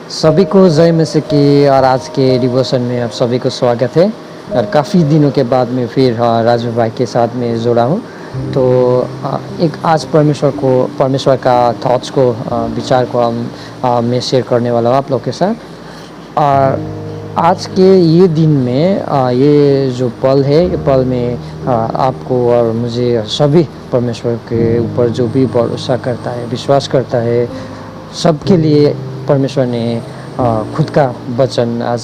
सभी को जय मसीह की और आज के डिवोशन में आप सभी को स्वागत है। और काफ़ी दिनों के बाद मैं फिर राजू भाई के साथ में जुड़ा हूँ। तो एक आज परमेश्वर का थॉट्स को विचार को मैं शेयर करने वाला हूँ आप लोग के साथ। और आज के ये दिन में ये जो पल है, ये पल में आपको और मुझे सभी परमेश्वर के ऊपर जो भी भरोसा करता है, विश्वास करता है, सबके लिए परमेश्वर ने खुद का वचन आज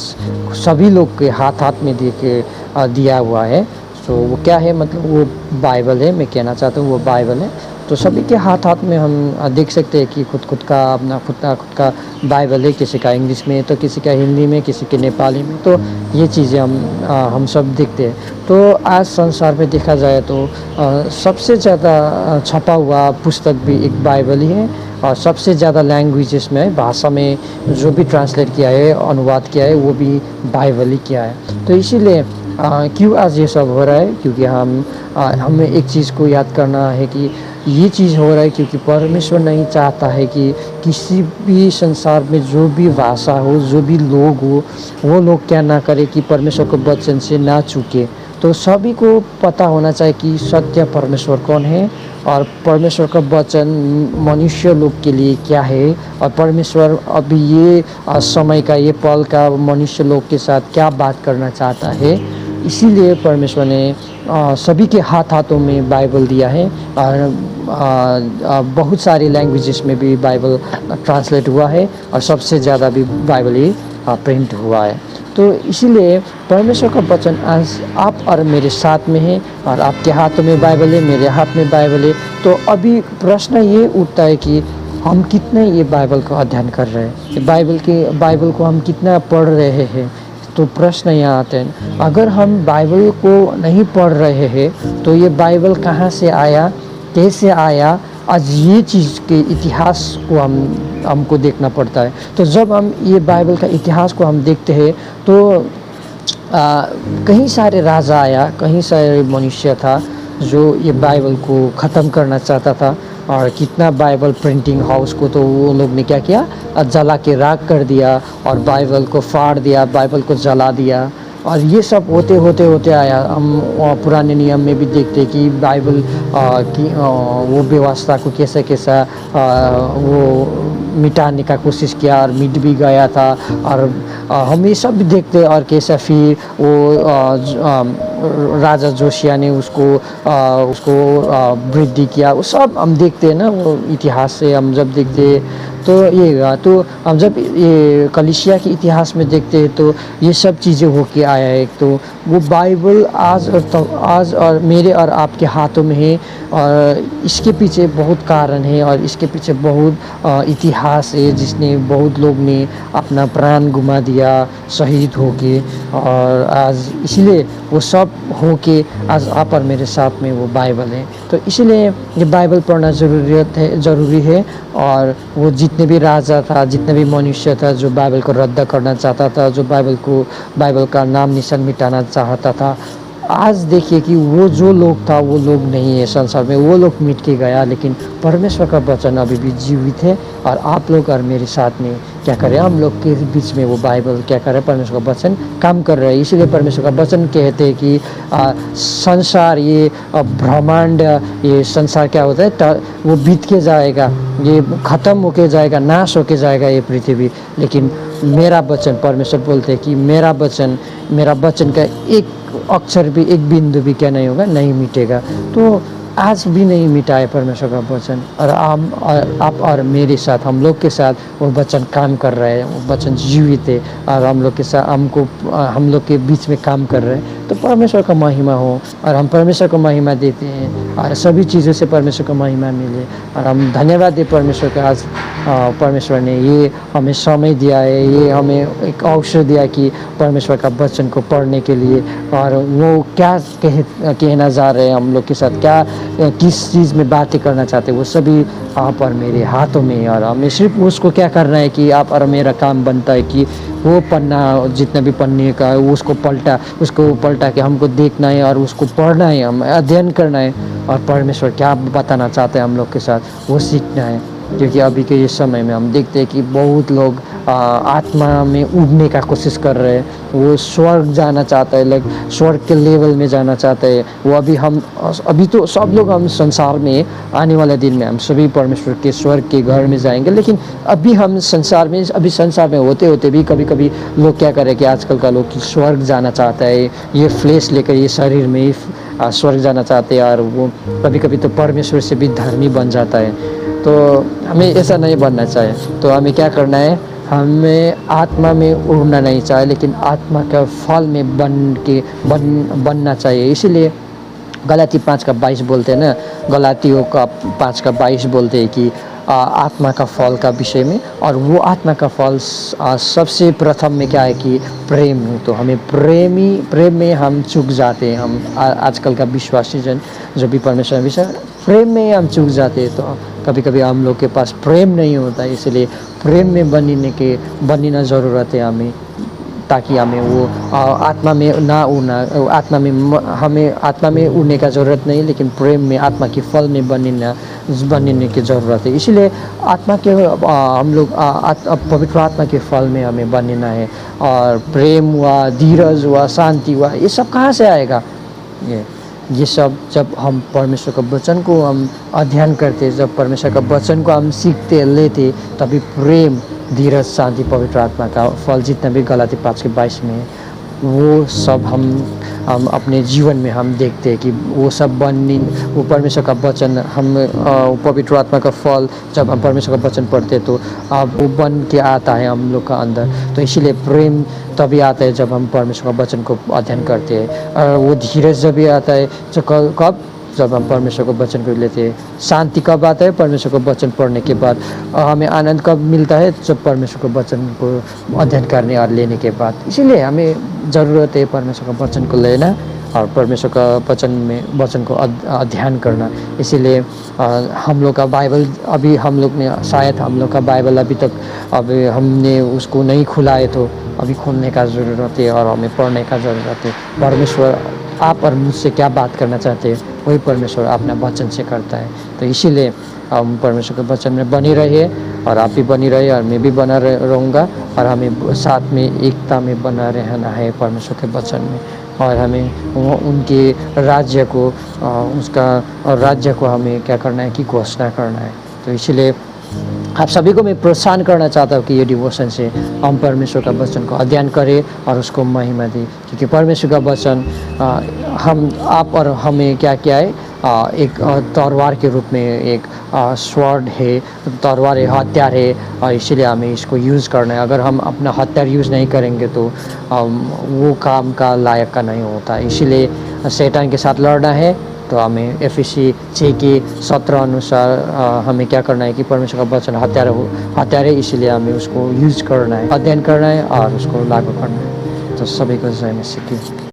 सभी लोग के हाथ हाथ में दे के दिया हुआ है। तो वो क्या है, मतलब वो बाइबल है। मैं कहना चाहता हूँ वो बाइबल है। तो सभी के हाथ हाथ में हम देख सकते हैं कि खुद का अपना खुद का बाइबल है। किसी का इंग्लिश में, तो किसी का हिंदी में, किसी के नेपाली में। तो ये चीज़ें हम सब देखते हैं। तो आज संसार में देखा जाए तो सबसे ज़्यादा छपा हुआ पुस्तक भी एक बाइबल ही है। और सबसे ज़्यादा लैंग्वेजेस में, भाषा में जो भी ट्रांसलेट किया है, अनुवाद किया है, वो भी बाइबल ही किया है। तो इसीलिए क्यों आज ये सब हो रहा है, क्योंकि हमें एक चीज़ को याद करना है कि ये चीज़ हो रहा है क्योंकि परमेश्वर नहीं चाहता है कि किसी भी संसार में जो भी भाषा हो, जो भी लोग हो, वो लोग क्या ना करे कि परमेश्वर के वचन से ना चूके। तो सभी को पता होना चाहिए कि सत्य परमेश्वर कौन है और परमेश्वर का वचन मनुष्य लोग के लिए क्या है, और परमेश्वर अभी ये समय का, ये पल का मनुष्य लोग के साथ क्या बात करना चाहता है। इसीलिए परमेश्वर ने सभी के हाथों में बाइबल दिया है। और बहुत सारी लैंग्वेजेस में भी बाइबल ट्रांसलेट हुआ है और सबसे ज़्यादा भी बाइबल ही प्रिंट हुआ है। तो इसीलिए परमेश्वर का वचन आज आप और मेरे साथ में है, और आपके हाथों में बाइबल है, मेरे हाथ में बाइबल है। तो अभी प्रश्न ये उठता है कि हम कितने ये बाइबल को अध्ययन कर रहे हैं, बाइबल को हम कितना पढ़ रहे हैं। तो प्रश्न यहाँ आते हैं, अगर हम बाइबल को नहीं पढ़ रहे हैं तो ये बाइबल कहाँ से आया, कैसे आया। आज ये चीज़ के इतिहास को हमको देखना पड़ता है। तो जब हम ये बाइबल का इतिहास को हम देखते हैं तो कहीं सारे राजा आया, कहीं सारे मनुष्य था जो ये बाइबल को ख़त्म करना चाहता था। और कितना बाइबल प्रिंटिंग हाउस को तो वो लोग ने क्या किया, जला के राख कर दिया और बाइबल को फाड़ दिया, बाइबल को जला दिया। और ये सब होते होते होते आया। हम पुराने नियम में भी देखते कि बाइबल की वो व्यवस्था को कैसे कैसा वो मिटाने का कोशिश किया और मिट भी गया था। और हम ये सब भी देखते, और कैसा फिर वो राजा जोशिया ने उसको वृद्धि किया। वो सब हम देखते हैं ना, वो इतिहास से हम जब देखते तो हम जब ये कलीसिया के इतिहास में देखते हैं तो ये सब चीज़ें होके आया है। तो वो बाइबल आज और मेरे और आपके हाथों में है। और इसके पीछे बहुत कारण है और इसके पीछे बहुत इतिहास है, जिसने बहुत लोग ने अपना प्राण गुमा दिया शहीद होके। और आज इसलिए वो सब होके आज आप और मेरे साथ में वो बाइबल है। तो इसलिए ये बाइबल पढ़ना ज़रूरी है। और वो जितने भी राजा था, जितने भी मनुष्य था जो बाइबल को रद्द करना चाहता था, जो बाइबल का नाम निशान मिटाना चाहता था, आज देखिए कि वो जो लोग था वो लोग नहीं है संसार में, वो लोग मिट के गया। लेकिन परमेश्वर का वचन अभी भी जीवित है। और आप लोग और मेरे साथ में क्या करें, हम लोग के बीच में वो बाइबल क्या करे, परमेश्वर का वचन काम कर रहे हैं। इसीलिए परमेश्वर का वचन कहते हैं कि संसार, ये ब्रह्मांड, ये संसार क्या होता है, वो बीत के जाएगा, ये ख़त्म होके जाएगा, नाश होके जाएगा ये पृथ्वी। लेकिन मेरा वचन, परमेश्वर बोलते हैं कि मेरा वचन का एक अक्षर भी, एक बिंदु भी क्या नहीं होगा, नहीं मिटेगा। तो आज भी नहीं मिटा है परमेश्वर का वचन। और आप और मेरे साथ, हम लोग के साथ वो वचन काम कर रहे हैं, वो वचन जीवित है और हम लोग के साथ, हम लोग के बीच में काम कर रहे हैं। तो परमेश्वर का महिमा हो और हम परमेश्वर को महिमा देते हैं और सभी चीज़ों से परमेश्वर को महिमा मिले। और हम धन्यवाद दें परमेश्वर का, आज परमेश्वर ने ये हमें समय दिया है, ये हमें एक अवसर दिया कि परमेश्वर का वचन को पढ़ने के लिए। और वो क्या कहना जा रहे हैं हम लोग के साथ, क्या किस चीज़ में बातें करना चाहते हैं, वो सभी आप और मेरे हाथों में। और हमें सिर्फ उसको क्या करना है कि आप और मेरा काम बनता है कि वो पढ़ना, जितना भी पढ़ने का है उसको पलटा के हमको देखना है और उसको पढ़ना है, हम अध्ययन करना है। और परमेश्वर क्या बताना चाहते हैं हम लोग के साथ, वो सीखना है। क्योंकि अभी के इस समय में हम देखते हैं कि बहुत लोग आत्मा में उड़ने का कोशिश कर रहे हैं, वो स्वर्ग जाना चाहता है, लाइक स्वर्ग के लेवल में जाना चाहता है। वो अभी तो सब लोग हम संसार में आने वाले दिन में हम सभी परमेश्वर के स्वर्ग के घर में जाएंगे, लेकिन अभी हम संसार में होते होते भी कभी कभी लोग क्या करें कि आजकल का लोग कि स्वर्ग जाना चाहता है, ये फ्लेश लेकर, ये शरीर में ही स्वर्ग जाना चाहते हैं, और वो कभी कभी तो परमेश्वर से भी धर्मी बन जाता है। तो हमें ऐसा नहीं बनना चाहिए। तो हमें क्या करना है, हमें आत्मा में उड़ना नहीं चाहिए, लेकिन आत्मा का फल में बनना चाहिए। इसीलिए गलाती 5:22 बोलते हैं ना, गलातियों का 5:22 बोलते हैं कि आत्मा का फल का विषय में, और वो आत्मा का फल सबसे प्रथम में क्या है कि प्रेम है। तो हमें प्रेम में हम चूक जाते हैं। हम आजकल का विश्वासी जन जो भी परमेश्वर विषय प्रेम में हम चूक जाते हैं। तो कभी कभी हम लोग के पास प्रेम नहीं होता है, इसलिए प्रेम में बनना ज़रूरत है हमें, ताकि हमें वो आत्मा में ना उड़ना, हमें आत्मा में उड़ने का ज़रूरत नहीं, लेकिन प्रेम में आत्मा के फल में बनने की ज़रूरत है। इसलिए आत्मा के हम लोग पवित्र आत्मा के फल में हमें बनना है। और प्रेम हुआ, धीरज हुआ, शांति हुआ, ये सब कहाँ से आएगा? ये सब जब हम परमेश्वर का वचन को हम अध्ययन करते, जब परमेश्वर का वचन को हम सीखते लेते, तभी प्रेम, धीरज, शांति, पवित्र आत्मा का फल जितना भी गलाती 5:22 में है, वो सब हम अपने जीवन में हम देखते हैं कि वो सब वो परमेश्वर का वचन हम पवित्र आत्मा का फल जब हम परमेश्वर का वचन पढ़ते तो वो बन के आता है हम लोग का अंदर। तो इसीलिए प्रेम तभी आता है जब हम परमेश्वर का वचन को अध्ययन करते हैं, और वो धीरज जब भी आता है जो कब जब हम परमेश्वर को वचन को लेते हैं। शांति कब आता है? परमेश्वर को वचन पढ़ने के बाद। हमें आनंद कब मिलता है? जब परमेश्वर को वचन को अध्ययन करने और लेने के बाद। इसीलिए हमें ज़रूरत है परमेश्वर का वचन को लेना और परमेश्वर का वचन को अध्ययन करना। इसीलिए हम लोग का बाइबल अभी शायद हम लोग का बाइबल अभी तक अभी हमने उसको नहीं खुलाए, तो अभी खोलने का ज़रूरत है और हमें पढ़ने का ज़रूरत है। परमेश्वर आप और मुझसे क्या बात करना चाहते हैं, वही परमेश्वर अपना वचन से करता है। तो इसीलिए हम परमेश्वर के वचन में बनी रहिए, और आप भी बनी रहिए और मैं भी बना रहूँगा, और हमें साथ में एकता में बना रहना है परमेश्वर के वचन में। और हमें उनके राज्य को हमें क्या करना है कि घोषणा करना है। तो इसीलिए आप सभी को मैं प्रोत्साहन करना चाहता हूँ कि ये डिवोशन से हम परमेश्वर का वचन को अध्ययन करें और उसको महिमा दें, क्योंकि परमेश्वर का वचन आप और हमें क्या है, एक तलवार के रूप में एक स्वॉर्ड है, तलवार है, हथियार है, और इसीलिए हमें इसको यूज़ करना है। अगर हम अपना हथियार यूज़ नहीं करेंगे तो वो काम का लायक का नहीं होता। इसीलिए शैतान के साथ लड़ना है। तो हमें एफएससी 6:17 अनुसार हमें क्या करना है कि परमेश्वर का वचन हथियार है, इसीलिए हमें उसको यूज़ करना है, अध्ययन करना है और उसको लागू करना है। तो सभी को जय मसीह की।